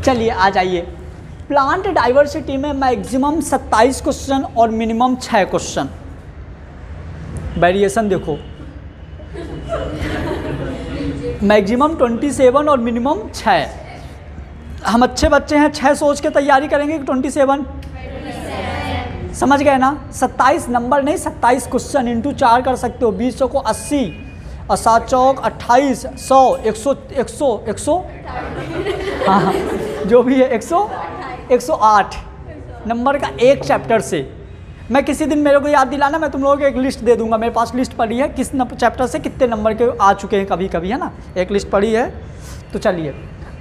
चलिए आ जाइए। Plant diversity में मैक्सिमम 27 क्वेश्चन और मिनिमम 6 क्वेश्चन। वेरिएशन देखो, मैक्सिमम 27 और मिनिमम 6। हम अच्छे बच्चे हैं, 6 सोच के तैयारी करेंगे कि 27? समझ गए ना? 27 नंबर नहीं, 27 क्वेश्चन इंटू 4 कर सकते हो। 20 को 80 और 7 चौक 28, 100, 100 हाँ जो भी है 108 नंबर का एक चैप्टर से। मैं किसी दिन, मेरे को याद दिलाना, मैं तुम लोगों को एक लिस्ट दे दूंगा। मेरे पास लिस्ट पड़ी है किस चैप्टर से कितने नंबर के आ चुके हैं कभी कभी, है ना, एक लिस्ट पड़ी है। तो चलिए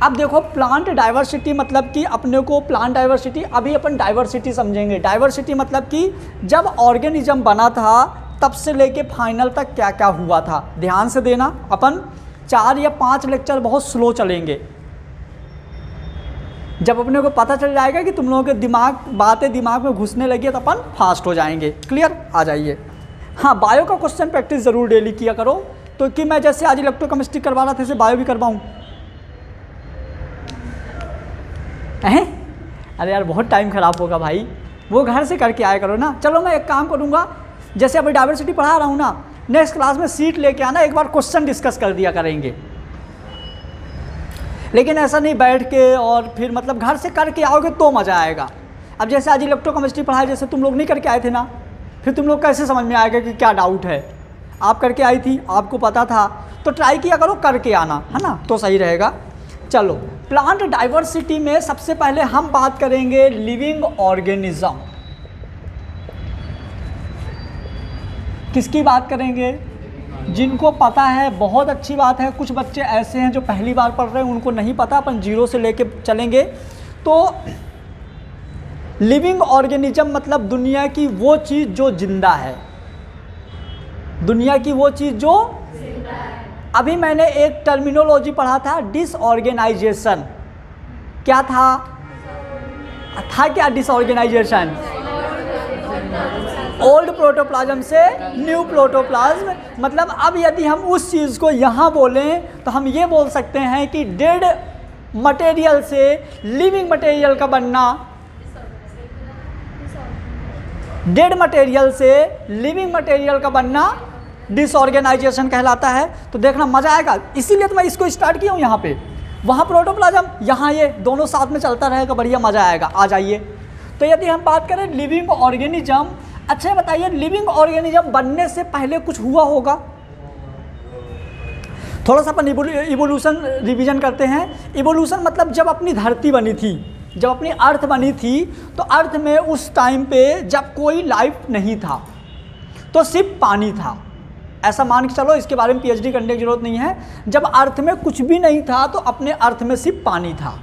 अब देखो, प्लांट डाइवर्सिटी मतलब कि अपने को प्लांट डाइवर्सिटी, अभी अपन डाइवर्सिटी समझेंगे। डाइवर्सिटी मतलब कि जब ऑर्गेनिज्म बना था तब से लेके फाइनल तक क्या क्या हुआ था। ध्यान से देना, अपन 4 या 5 लेक्चर बहुत स्लो चलेंगे। जब अपने को पता चल जाएगा कि तुम लोगों के बातें दिमाग में घुसने लगी है तो अपन फास्ट हो जाएंगे। क्लियर? आ जाइए। हाँ, बायो का क्वेश्चन प्रैक्टिस ज़रूर डेली किया करो। तो कि मैं जैसे आज इलेक्ट्रोकेमिस्ट्री करवा रहा था, ऐसे बायो भी करवाऊँ? अरे यार बहुत टाइम ख़राब होगा भाई, वो घर से करके आया करो ना। चलो मैं एक काम करूँगा, जैसे अभी डाइवर्सिटी पढ़ा रहा हूँ ना, नेक्स्ट क्लास में सीट लेके आना, एक बार क्वेश्चन डिस्कस कर दिया करेंगे। लेकिन ऐसा नहीं बैठ के और फिर मतलब घर से करके आओगे तो मज़ा आएगा। अब जैसे आज इलेक्ट्रोकेमिस्ट्री पढ़ाई, जैसे तुम लोग नहीं करके आए थे ना, फिर तुम लोग कैसे समझ में आएगा कि क्या डाउट है? आप करके आई थी, आपको पता था, तो ट्राई किया करो करके आना, है ना, तो सही रहेगा। चलो, प्लांट डाइवर्सिटी में सबसे पहले हम बात करेंगे लिविंग ऑर्गेनिज्म। किसकी बात करेंगे? जिनको पता है बहुत अच्छी बात है। कुछ बच्चे ऐसे हैं जो पहली बार पढ़ रहे हैं, उनको नहीं पता, अपन जीरो से लेके चलेंगे। तो लिविंग ऑर्गेनिज्म मतलब दुनिया की वो चीज़ जो जिंदा है, दुनिया की वो चीज़ जो जिंदा है। अभी मैंने एक टर्मिनोलॉजी पढ़ा था, डिसऑर्गेनाइजेशन। क्या था क्या डिसऑर्गेनाइजेशन? ओल्ड प्रोटोप्लाज्म से न्यू प्रोटोप्लाज्म। मतलब अब यदि हम उस चीज़ को यहाँ बोलें तो हम ये बोल सकते हैं कि डेड मटेरियल से लिविंग मटेरियल का बनना, डेड मटेरियल से लिविंग मटेरियल का बनना डिसऑर्गेनाइजेशन कहलाता है। तो देखना मज़ा आएगा, इसीलिए तो मैं इसको स्टार्ट किया हूँ यहाँ पे। वहाँ प्रोटोप्लाज्म, यहाँ ये दोनों साथ में चलता रहेगा, बढ़िया मज़ा आएगा। आ जाइए। तो यदि हम बात करें लिविंग ऑर्गेनिज्म, अच्छा बताइए, लिविंग ऑर्गेनिज्म बनने से पहले कुछ हुआ होगा? थोड़ा सा अपन इवोल्यूशन रिवीजन करते हैं। इवोल्यूशन मतलब जब अपनी धरती बनी थी, जब अपनी अर्थ बनी थी, तो अर्थ में उस टाइम पे जब कोई लाइफ नहीं था तो सिर्फ पानी था। ऐसा मान के चलो, इसके बारे में पीएचडी करने की जरूरत नहीं है। जब अर्थ में कुछ भी नहीं था तो अपने अर्थ में सिर्फ पानी था।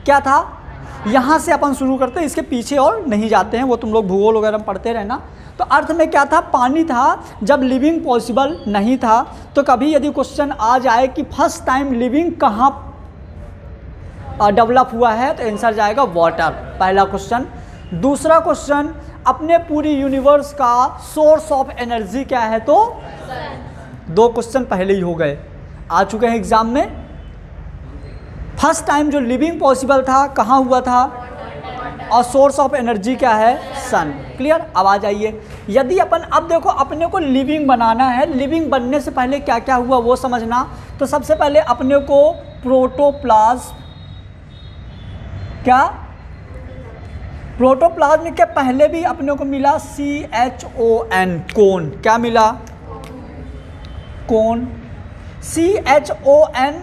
क्या था? यहाँ से अपन शुरू करते हैं, इसके पीछे और नहीं जाते हैं, वो तुम लोग भूगोल वगैरह में पढ़ते रहना। तो अर्थ में क्या था? पानी था। जब लिविंग पॉसिबल नहीं था, तो कभी यदि क्वेश्चन आ जाए कि फर्स्ट टाइम लिविंग कहाँ डेवलप हुआ है, तो आंसर जाएगा वाटर, पहला क्वेश्चन। दूसरा क्वेश्चन, अपने पूरी यूनिवर्स का सोर्स ऑफ एनर्जी क्या है? तो 2 क्वेश्चन पहले ही हो गए, आ चुके हैं एग्जाम में। फर्स्ट टाइम जो लिविंग पॉसिबल था कहाँ हुआ था, और सोर्स ऑफ एनर्जी क्या है? सन। क्लियर? अब आ जाइए। यदि अपन अब देखो, अपने को लिविंग बनाना है, लिविंग बनने से पहले क्या क्या हुआ वो समझना। तो सबसे पहले अपने को प्रोटोप्लाज्म, क्या प्रोटोप्लाज्म के पहले भी अपने को मिला CHON, कोन। क्या मिला? कोन। CHON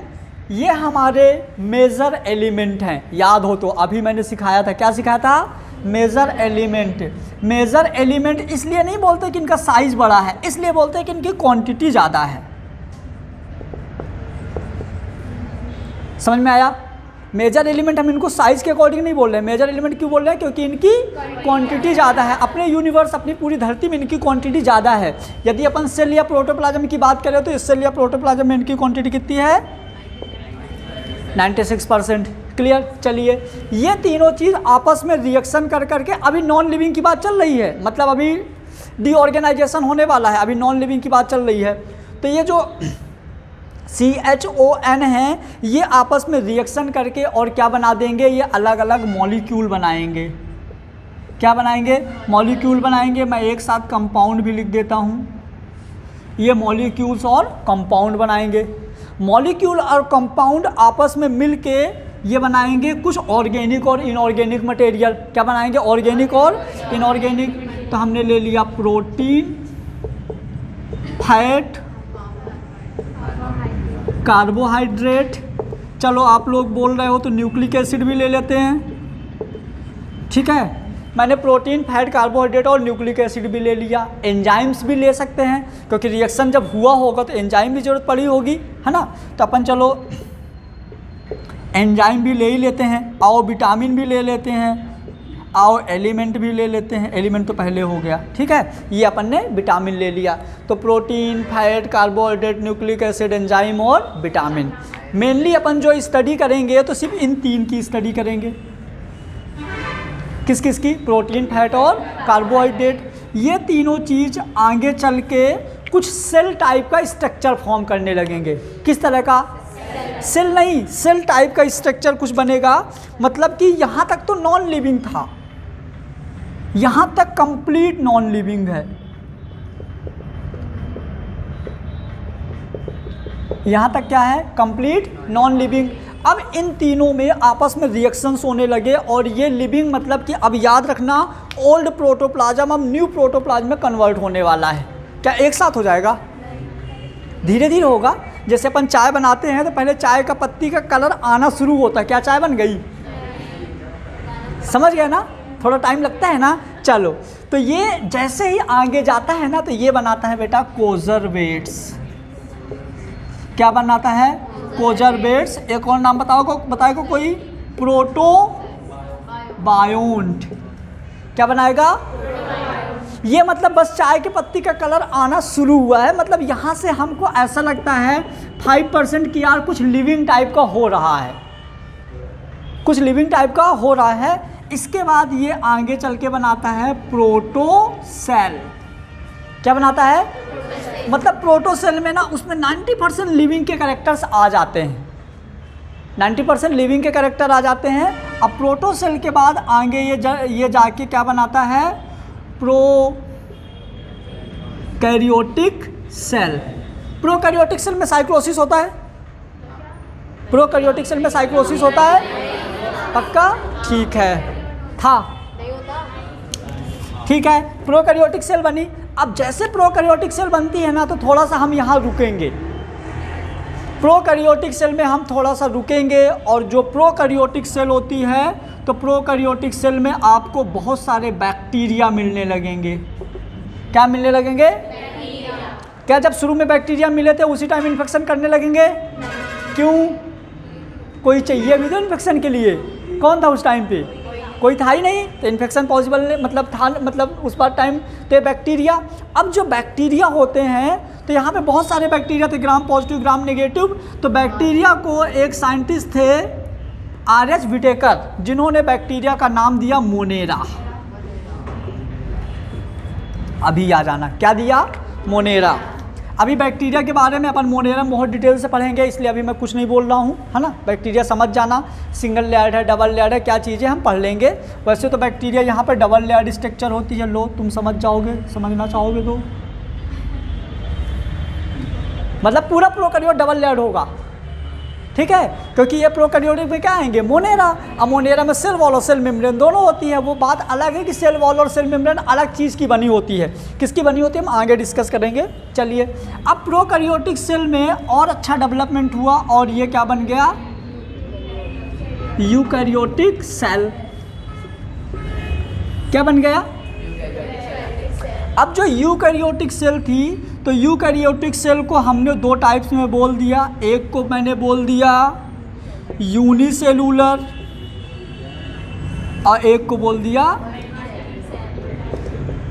ये हमारे मेजर एलिमेंट हैं, याद हो तो। अभी मैंने सिखाया था, क्या सिखाया था? Major element. मेजर एलिमेंट इसलिए नहीं बोलते कि इनका साइज बड़ा है, इसलिए बोलते हैं कि इनकी क्वांटिटी ज़्यादा है। समझ में आया? मेजर एलिमेंट हम इनको साइज के अकॉर्डिंग नहीं बोल रहे हैं, मेजर एलिमेंट क्यों बोल रहे हैं? क्योंकि इनकी क्वांटिटी ज़्यादा है। अपने यूनिवर्स, अपनी पूरी धरती में इनकी क्वांटिटी ज़्यादा है। यदि अपन सेल या प्रोटोप्लाज्म की बात करें तो इस सेल या प्रोटोप्लाज्म में इनकी क्वांटिटी कितनी है? 96%। क्लियर? चलिए, ये तीनों चीज़ आपस में रिएक्शन कर करके, अभी नॉन लिविंग की बात चल रही है, मतलब अभी डीऑर्गेनाइजेशन होने वाला है, अभी नॉन लिविंग की बात चल रही है। तो ये जो CHON है, ये आपस में रिएक्शन करके और क्या बना देंगे, ये अलग अलग मॉलिक्यूल बनाएंगे। क्या बनाएंगे? मॉलिक्यूल बनाएंगे। मैं एक साथ कंपाउंड भी लिख देता हूँ, ये मॉलिक्यूल्स और कंपाउंड बनाएंगे। मॉलिक्यूल और कंपाउंड आपस में मिलके ये बनाएंगे कुछ ऑर्गेनिक और इनऑर्गेनिक मटेरियल। क्या बनाएंगे? ऑर्गेनिक और इनऑर्गेनिक। तो हमने ले लिया प्रोटीन, फैट, कार्बोहाइड्रेट। चलो आप लोग बोल रहे हो तो न्यूक्लिक एसिड भी ले लेते हैं, ठीक है। मैंने प्रोटीन, फैट, कार्बोहाइड्रेट और न्यूक्लिक एसिड भी ले लिया। एंजाइम्स भी ले सकते हैं, क्योंकि रिएक्शन जब हुआ होगा तो एंजाइम की ज़रूरत पड़ी होगी, है ना। तो अपन चलो एंजाइम भी ले ही लेते हैं। आओ विटामिन भी ले लेते हैं, आओ एलिमेंट भी ले लेते हैं। एलिमेंट तो पहले हो गया, ठीक है। ये अपन ने विटामिन ले लिया। तो protein, fat, carbohydrate, nucleic acid, enzyme और विटामिन। मेनली अपन जो स्टडी करेंगे तो सिर्फ इन तीन की स्टडी करेंगे। किस किस की? प्रोटीन, फैट और कार्बोहाइड्रेट। ये तीनों चीज़ आगे चल के कुछ सेल टाइप का स्ट्रक्चर फॉर्म करने लगेंगे। किस तरह का? सेल नहीं, सेल टाइप का स्ट्रक्चर कुछ बनेगा। मतलब कि यहाँ तक तो नॉन लिविंग था, यहाँ तक कंप्लीट नॉन लिविंग है। यहाँ तक क्या है? Complete non living. अब इन तीनों में आपस में रिएक्शंस होने लगे और ये लिविंग मतलब कि अब याद रखना, ओल्ड प्रोटोप्लाज्म अब न्यू प्रोटोप्लाज्म में कन्वर्ट होने वाला है। क्या एक साथ हो जाएगा? धीरे धीरे होगा। जैसे अपन चाय बनाते हैं तो पहले चाय का पत्ती का कलर आना शुरू होता है, क्या चाय बन गई? समझ गए ना? थोड़ा टाइम लगता है ना। चलो, तो ये जैसे ही आगे जाता है ना तो ये बनाता है बेटा कोजरवेट्स। क्या बनाता है? कोजरवेट्स। एक और नाम बताएगा कोई? प्रोटोबायोन्ट। क्या बनाएगा? ये मतलब बस चाय की पत्ती का कलर आना शुरू हुआ है। मतलब यहाँ से हमको ऐसा लगता है 5% की यार कुछ लिविंग टाइप का हो रहा है, कुछ लिविंग टाइप का हो रहा है। इसके बाद ये आगे चल के बनाता है प्रोटोसेल। क्या बनाता है? मतलब प्रोटोसेल में ना उसमें 90% लिविंग के कैरेक्टर्स आ जाते हैं, 90% लिविंग के कैरेक्टर आ जाते हैं। अब प्रोटोसेल के बाद आगे ये जाके क्या बनाता है? Prokaryotic cell. प्रोकैरियोटिक सेल में साइक्लोसिस होता है? प्रोकैरियोटिक सेल में साइक्लोसिस होता है? पक्का? ठीक है, था, ठीक है। प्रोकैरियोटिक सेल बनी। अब जैसे प्रोकैरियोटिक सेल बनती है ना तो थोड़ा सा हम यहाँ रुकेंगे। प्रोकैरियोटिक सेल में हम थोड़ा सा रुकेंगे और जो प्रोकैरियोटिक सेल होती है तो प्रोकैरियोटिक सेल में आपको बहुत सारे बैक्टीरिया मिलने लगेंगे। क्या मिलने लगेंगे? क्या जब शुरू में बैक्टीरिया मिले थे उसी टाइम इन्फेक्शन करने लगेंगे? क्यों? कोई चाहिए भी तो इन्फेक्शन के लिए। कौन था उस टाइम पे? कोई था ही नहीं, तो इन्फेक्शन पॉसिबल मतलब था, मतलब उस बार टाइम थे बैक्टीरिया। अब जो बैक्टीरिया होते हैं तो यहाँ पे बहुत सारे बैक्टीरिया थे, ग्राम पॉजिटिव, ग्राम नेगेटिव। तो बैक्टीरिया को एक साइंटिस्ट थे R.H. विटेकर, जिन्होंने बैक्टीरिया का नाम दिया मोनेरा। अभी आ जाना, क्या दिया? मोनेरा। अभी बैक्टीरिया के बारे में अपन मोनेरा में बहुत डिटेल से पढ़ेंगे, इसलिए अभी मैं कुछ नहीं बोल रहा हूँ, है ना। बैक्टीरिया समझ जाना, सिंगल लेयर्ड है, डबल लेयर्ड है, क्या चीज़ें हम पढ़ लेंगे। वैसे तो बैक्टीरिया यहाँ पर डबल लेयर्ड स्ट्रक्चर होती है। लो तुम समझ जाओगे, समझना चाहोगे तो मतलब पूरा प्रोकैरियोट डबल लेयर्ड होगा, ठीक है। क्योंकि ये प्रोकैरियोटिक में क्या आएंगे? मोनेरा। अब मोनेरा में सेल वॉल और सेल मेम्ब्रेन दोनों होती है। वो बात अलग है कि सेल वॉल और सेल मेम्ब्रेन अलग चीज़ की बनी होती है। किसकी बनी होती है हम आगे डिस्कस करेंगे। चलिए, अब प्रोकैरियोटिक सेल में और अच्छा डेवलपमेंट हुआ और ये क्या बन गया? Eukaryotic cell. क्या बन गया? अब जो यूकैरियोटिक सेल थी तो यूकैरियोटिक सेल को हमने दो टाइप्स में बोल दिया। एक को मैंने बोल दिया यूनिसेलुलर और एक को बोल दिया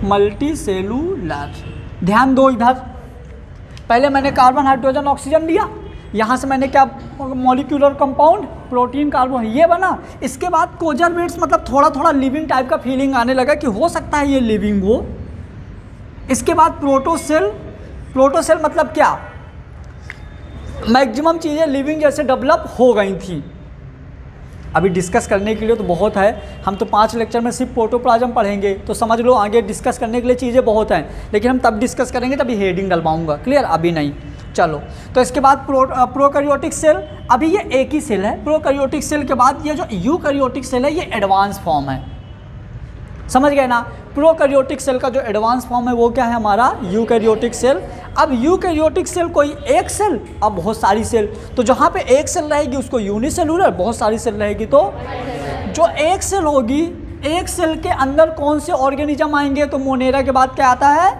मल्टीसेलुलर। ध्यान दो इधर, पहले मैंने कार्बन, हाइड्रोजन, ऑक्सीजन लिया। यहाँ से मैंने क्या मॉलिक्यूलर कंपाउंड, प्रोटीन, कार्बन, ये बना। इसके बाद कोजरवेट्स मतलब थोड़ा थोड़ा लिविंग टाइप का फीलिंग आने लगा कि हो सकता है ये लिविंग हो। इसके बाद प्रोटोसेल। प्रोटोसेल मतलब क्या? मैक्सिमम चीज़ें लिविंग जैसे डेवलप हो गई थी। अभी डिस्कस करने के लिए तो बहुत है, हम तो 5 लेक्चर में सिर्फ प्रोटोप्लाज्म पढ़ेंगे, तो समझ लो आगे डिस्कस करने के लिए चीज़ें बहुत हैं, लेकिन हम तब डिस्कस करेंगे तभी हेडिंग डलवाऊंगा। क्लियर? अभी नहीं। चलो, तो इसके बाद प्रोकैरियोटिक सेल, अभी ये एक ही सेल है। प्रोकैरियोटिक सेल के बाद ये जो यूकैरियोटिक सेल है ये एडवांस फॉर्म है, समझ गए ना। प्रोकैरियोटिक सेल का जो एडवांस फॉर्म है वो क्या है हमारा? Eukaryotic cell. अब यूकैरियोटिक सेल कोई एक सेल, अब बहुत सारी सेल, तो जहाँ पे एक सेल रहेगी उसको यूनिसेलुलर, बहुत सारी सेल रहेगी तो जो एक सेल होगी, एक सेल के अंदर कौन से ऑर्गेनिज्म आएंगे? तो मोनेरा के बाद क्या आता है?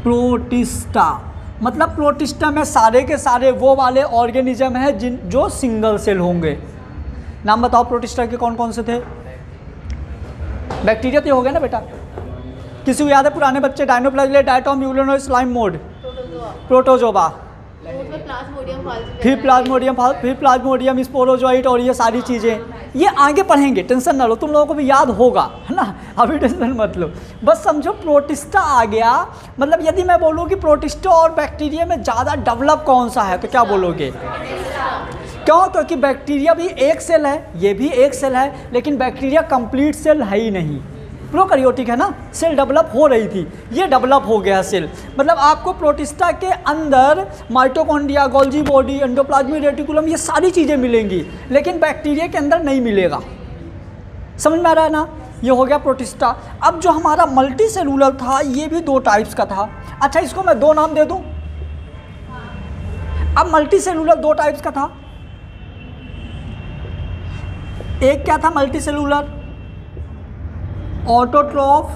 प्रोटिस्टा। मतलब प्रोटिस्टा में सारे के सारे वो वाले ऑर्गेनिज्म हैं जो सिंगल सेल होंगे। नाम बताओ प्रोटिस्टा के कौन कौन से थे? बैक्टीरिया तो हो गया ना बेटा। किसी को याद है पुराने बच्चे? डायनोप्लाज्म, डायटोम, यूरेनोइड, स्लाइम मोड, प्रोटोजोआ, फिर प्लाज्मोडियम, स्पोरोजोइट और ये सारी चीज़ें ये आगे पढ़ेंगे, टेंशन ना लो, तुम लोगों को भी याद होगा, है ना। अभी टेंशन मत लो, बस समझो प्रोटिस्टा आ गया। मतलब यदि मैं बोलूँ कि प्रोटिस्टा और बैक्टीरिया में ज़्यादा डेवलप कौन सा है तो क्या बोलोगे? क्यों? क्योंकि बैक्टीरिया भी एक सेल है, ये भी एक सेल है, लेकिन बैक्टीरिया कंप्लीट सेल है ही नहीं। प्रोकैरियोटिक है ना, सेल डेवलप हो रही थी, ये डेवलप हो गया सेल। मतलब आपको प्रोटिस्टा के अंदर mitochondria, Golgi body, endoplasmic reticulum ये सारी चीज़ें मिलेंगी, लेकिन बैक्टीरिया के अंदर नहीं मिलेगा। समझ में आ रहा है ना? ये हो गया प्रोटिस्टा। अब जो हमारा मल्टी सेलुलर था ये भी 2 टाइप्स का था। अच्छा, इसको मैं 2 नाम दे दूँ। अब मल्टी सेलुलर 2 टाइप्स का था। एक क्या था मल्टी सेलुलर? ऑटोट्रॉफ,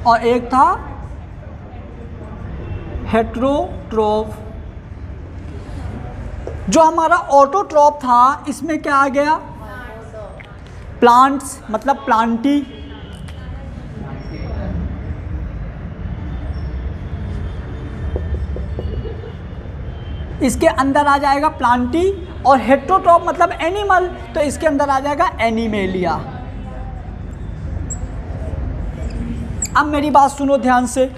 और एक था हेट्रोट्रॉफ। जो हमारा ऑटोट्रॉफ था इसमें क्या आ गया? प्लांट्स, मतलब प्लांटी। इसके अंदर आ जाएगा प्लांटी, और हेट्रोट्रॉफ मतलब एनिमल, तो इसके अंदर आ जाएगा एनिमेलिया। अब मेरी बात सुनो ध्यान से,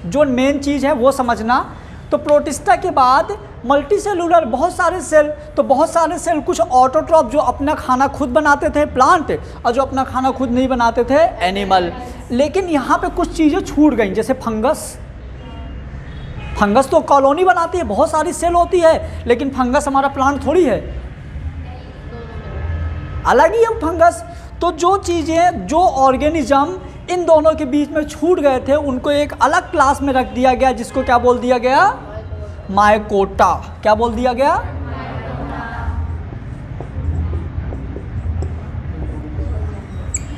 जो मेन चीज़ है वो समझना। तो प्रोटिस्टा के बाद मल्टी सेलुलर बहुत सारे सेल, तो बहुत सारे सेल, कुछ ऑटोट्रॉफ जो अपना खाना खुद बनाते थे प्लांट, और जो अपना खाना खुद नहीं बनाते थे एनिमल। लेकिन यहाँ पे कुछ चीज़ें छूट गई, जैसे फंगस। फंगस तो कॉलोनी बनाती है, बहुत सारी सेल होती है, लेकिन फंगस हमारा प्लांट थोड़ी है, अलग ही है फंगस। तो जो चीज़ें, जो ऑर्गेनिज्म इन दोनों के बीच में छूट गए थे उनको एक अलग क्लास में रख दिया गया, जिसको क्या बोल दिया गया? माइकोटा। क्या बोल दिया गया?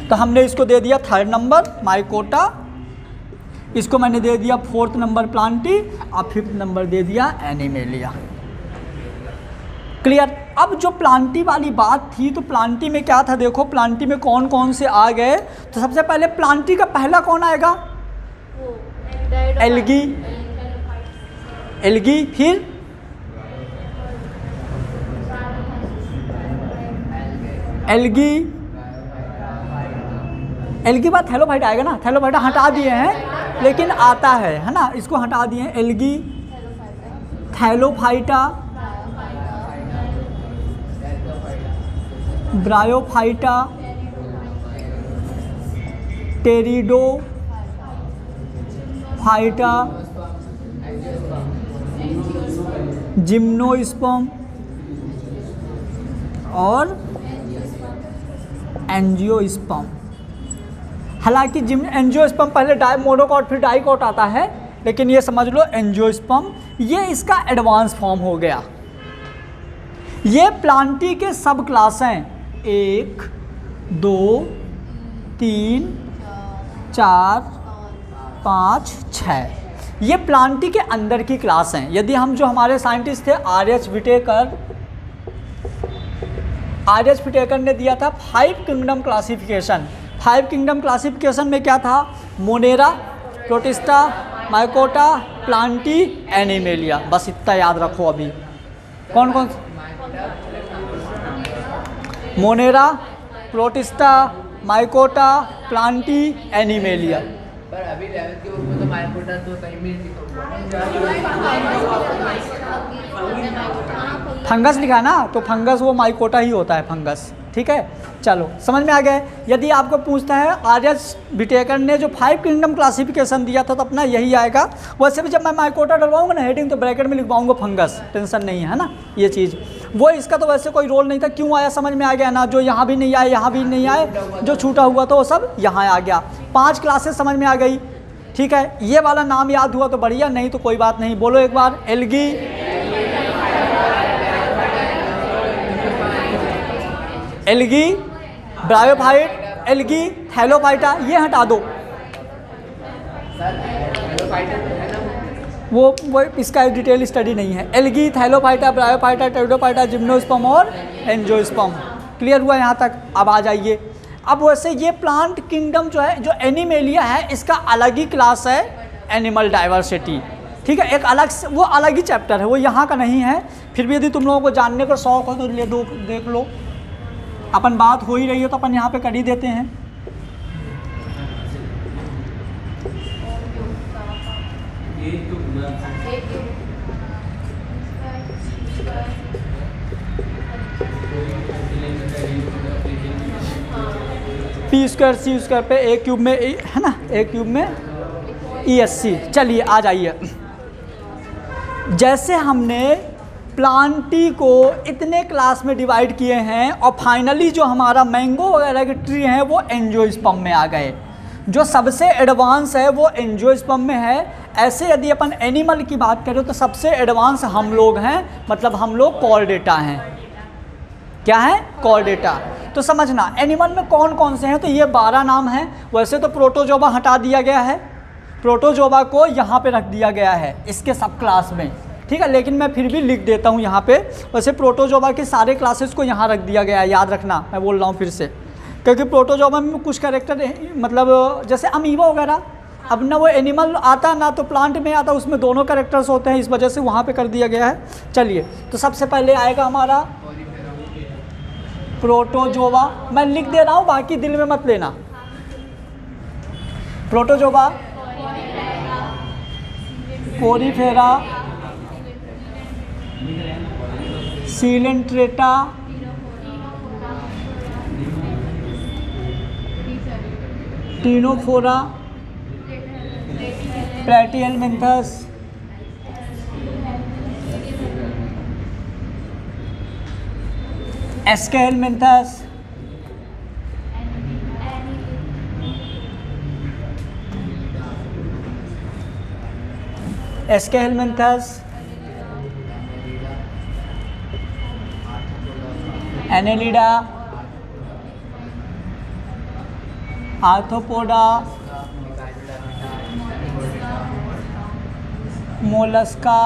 तो हमने इसको दे दिया 3rd नंबर माइकोटा, इसको मैंने दे दिया 4th नंबर प्लांटी, और 5th नंबर दे दिया एनिमेलिया। क्लियर? अब जो प्लांटी वाली बात थी, तो प्लांटी में क्या था? देखो प्लांटी में कौन कौन से आ गए। तो सबसे पहले प्लांटी का पहला कौन आएगा? एल्गी। एल्गी, फिर एल्गी, एल्गी बाद थैलोफाइटा आएगा ना। थैलोफाइटा हटा दिए हैं लेकिन आता है ना, इसको हटा दिए हैं। Algae, thallophyta, bryophyta, pteridophyta, gymnosperm और एंजियोस्पर्म। हालांकि एंजियोस्पर्म पहले मोनोकॉट फिर डाइकॉट आता है, लेकिन ये समझ लो एंजियोस्पर्म ये इसका एडवांस फॉर्म हो गया। ये प्लांटी के सब क्लास हैं, 1, 2, 3, 4, 5, 6। ये प्लांटी के अंदर की क्लास हैं। यदि हम जो हमारे साइंटिस्ट थे आर.एच. विटेकर ने दिया था 5 किंगडम क्लासिफिकेशन। 5 किंगडम क्लासिफिकेशन में क्या था? Monera, protista, mycota, Plantae, animalia. बस इतना याद रखो। अभी कौन कौन? Monera, protista, mycota, Plantae, animalia. पर अभी 11th के बुक में तो माइकोटा तो कहीं भी नहीं फंगस लिखा है ना, तो फंगस वो माइकोटा ही होता है, फंगस। ठीक है, चलो समझ में आ गया है। यदि आपको पूछता है आर्यस विटेकर ने जो 5 किंगडम क्लासिफिकेशन दिया था तो अपना यही आएगा। वैसे भी जब मैं माइकोटा डलवाऊंगा ना हेडिंग तो ब्रैकेट में लिखवाऊंगा फंगस, टेंशन नहीं है ना ये चीज़। वो इसका तो वैसे कोई रोल नहीं था, क्यों आया समझ में आ गया ना, जो यहाँ भी नहीं आए यहाँ भी नहीं आए, जो छूटा हुआ था वो सब यहाँ आ गया। 5 क्लासेस समझ में आ गई। ठीक है, ये वाला नाम याद हुआ तो बढ़िया, नहीं तो कोई बात नहीं। बोलो एक बार, algae, algae, bryophyte, algae, thallophyta, ये हटा दो। वो इसका डिटेल स्टडी नहीं है। Algae, thallophyta, bryophyta, pteridophyta, gymnosperm और एंजियोस्पर्म। क्लियर हुआ यहाँ तक? अब आ जाइए। अब वैसे ये प्लांट किंगडम जो है, जो एनिमेलिया है, इसका अलग ही क्लास है, एनिमल डाइवर्सिटी। ठीक है, एक अलग से, वो अलग ही चैप्टर है, वो यहाँ का नहीं है। फिर भी यदि तुम लोगों को जानने का शौक हो तो ले दो, देख लो। अपन बात हो ही रही है तो अपन यहाँ पे कर ही देते हैं। पी स्क्वायर सी स्क्वायर पे ए क्यूब में है ना, ए क्यूब में ESC। चलिए आ जाइए। जैसे हमने प्लांटी को इतने क्लास में डिवाइड किए हैं और फाइनली जो हमारा मैंगो वगैरह के ट्री हैं वो एंजियोस्पर्म में आ गए। जो सबसे एडवांस है वो एंजियोस्पर्म में है। ऐसे यदि अपन एनिमल की बात करें तो सबसे एडवांस हम लोग हैं, मतलब हम लोग कॉर्डेटा हैं। क्या है? कॉर्डेटा। तो समझना एनिमल में कौन कौन से हैं, तो ये 12 नाम हैं। वैसे तो प्रोटोजोआ हटा दिया गया है, प्रोटोजोआ को यहाँ पे रख दिया गया है इसके सब क्लास में। ठीक है, लेकिन मैं फिर भी लिख देता हूँ यहाँ पे। वैसे प्रोटोजोआ के सारे क्लासेस को यहाँ रख दिया गया है, याद रखना, मैं बोल रहा हूँ फिर से, क्योंकि प्रोटोजोआ में कुछ कैरेक्टर मतलब जैसे अमीबा वगैरह, अब ना वो एनिमल आता ना तो प्लांट में आता, उसमें दोनों कैरेक्टर्स होते हैं, इस वजह से वहाँ पे कर दिया गया है। चलिए, तो सबसे पहले आएगा हमारा प्रोटोजोआ। मैं लिख दे रहा हूँ, बाकी दिल में मत लेना। Protozoa, porifera, coelenterata, ctenophora, platyhelminthes, aschelminthes, aschelminthes, annelida, arthropoda, mollusca,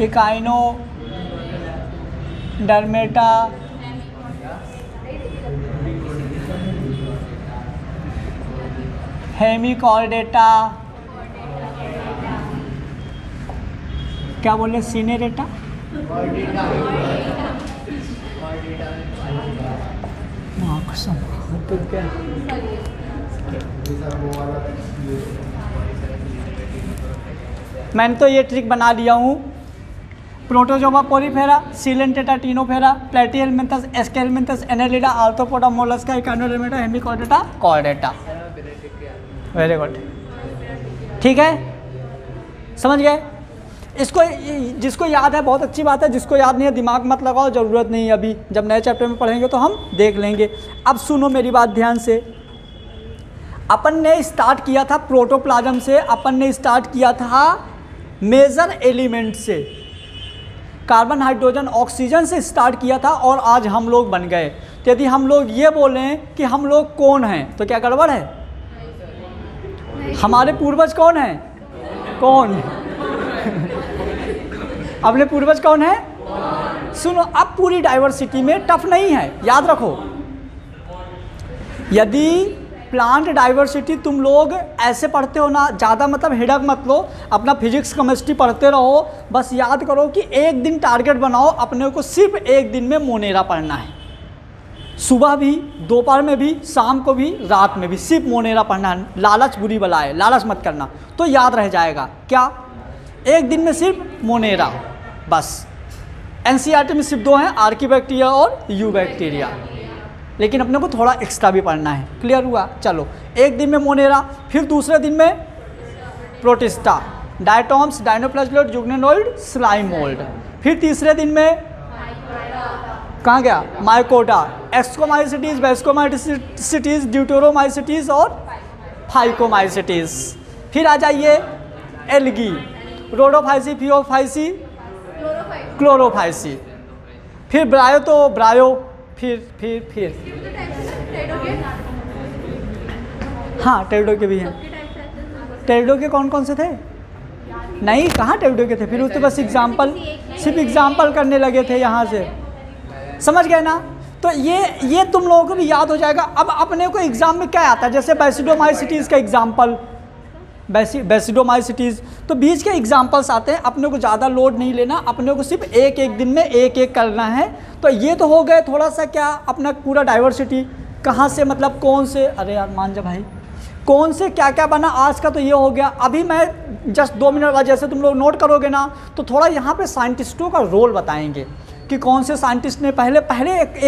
echinodermata, hemichordata, क्या बोले, सीनेरेटा, मैंने तो ये ट्रिक बना लिया हूँ। Protozoa, porifera, coelenterata, ctenophora, platyhelminthes, aschelminthes, annelida, arthropoda, mollusca, echinodermata, hemichordata, chordata. Very good, ठीक है, समझ गए। इसको जिसको याद है बहुत अच्छी बात है, जिसको याद नहीं है दिमाग मत लगाओ, ज़रूरत नहीं है। अभी जब नए चैप्टर में पढ़ेंगे तो हम देख लेंगे। अब सुनो मेरी बात ध्यान से। अपन ने स्टार्ट किया था प्रोटोप्लाज्म से, अपन ने स्टार्ट किया था मेजर एलिमेंट से, कार्बन, हाइड्रोजन, ऑक्सीजन से स्टार्ट किया था, और आज हम लोग बन गए। तो यदि हम लोग ये बोलें कि हम लोग कौन हैं तो क्या गड़बड़ है? हमारे पूर्वज कौन हैं? कौन? अपने पूर्वज कौन है? सुनो, अब पूरी डाइवर्सिटी में टफ नहीं है, याद रखो। यदि प्लांट डाइवर्सिटी तुम लोग ऐसे पढ़ते हो ना, ज़्यादा मतलब हेडक मत लो, अपना फिजिक्स केमिस्ट्री पढ़ते रहो। बस याद करो कि एक दिन टारगेट बनाओ अपने को, सिर्फ एक दिन में मोनेरा पढ़ना है। सुबह भी, दोपहर में भी, शाम को भी, रात में भी सिर्फ मोनेरा पढ़ना है। लालच बुरी बला है, लालच मत करना, तो याद रह जाएगा। क्या? एक दिन में सिर्फ मोनेरा बस। एनसीईआरटी में सिर्फ 2 हैं, आर्की बैक्टीरिया और यू बैक्टीरिया, लेकिन अपने को थोड़ा एक्स्ट्रा भी पढ़ना है। क्लियर हुआ? चलो, एक दिन में मोनेरा, फिर दूसरे दिन में प्रोटिस्टा, डायटॉम्स, डायनोप्लाज्मोइड, जुगनेनोइड, स्लाइम मोल्ड। फिर तीसरे दिन में कहाँ गया? माइकोटा, एक्सकोमाइसिटीज, वेस्कोमाइसिटीज, ड्यूटेरोमाइसिटीज और फाइकोमाइसिटीज। फिर आ जाइए एल्गी, रोडोफाइसी, फियोफाइसी, क्लोरोफाइसी। फिर ब्रायो तो ब्रायो, फिर हाँ टेरिडो के भी हैं। टेरिडो के कौन कौन से थे? नहीं, कहाँ टेरिडो के थे? फिर उसके बस एग्जाम्पल, सिर्फ एग्जाम्पल करने लगे थे यहाँ से। समझ गए ना? तो ये तुम लोगों को भी याद हो जाएगा। अब अपने को एग्जाम में क्या आता है? जैसे बैसिडोमाइसिटीज़ का एग्जाम्पल, बैसिडोमाइसिटीज़, तो बीच के एग्जाम्पल्स आते हैं। अपने को ज़्यादा लोड नहीं लेना, अपने को सिर्फ एक एक दिन में एक एक करना है। तो ये तो हो गए थोड़ा सा क्या अपना पूरा डाइवर्सिटी, कहाँ से मतलब कौन से, अरे यार मान जा भाई, कौन से क्या क्या बना आज का, तो ये हो गया। अभी मैं जस्ट 2 मिनट बाद जैसे तुम लोग नोट करोगे ना, तो थोड़ा यहाँ पे साइंटिस्टों का रोल बताएंगे कि कौन से साइंटिस्ट ने पहले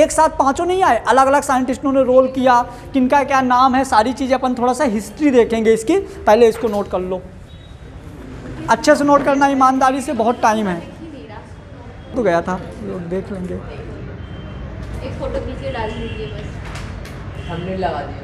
एक साथ पांचों नहीं आए, अलग अलग साइंटिस्टों ने रोल किया, किनका क्या नाम है, सारी चीज़ें अपन थोड़ा सा हिस्ट्री देखेंगे इसकी। पहले इसको नोट कर लो, अच्छे से नोट करना, ईमानदारी से, बहुत टाइम है। तो गया था, लोग देख लेंगे। एक फोटो खींच के डाल दीजिए बस, हमने लगा दिया।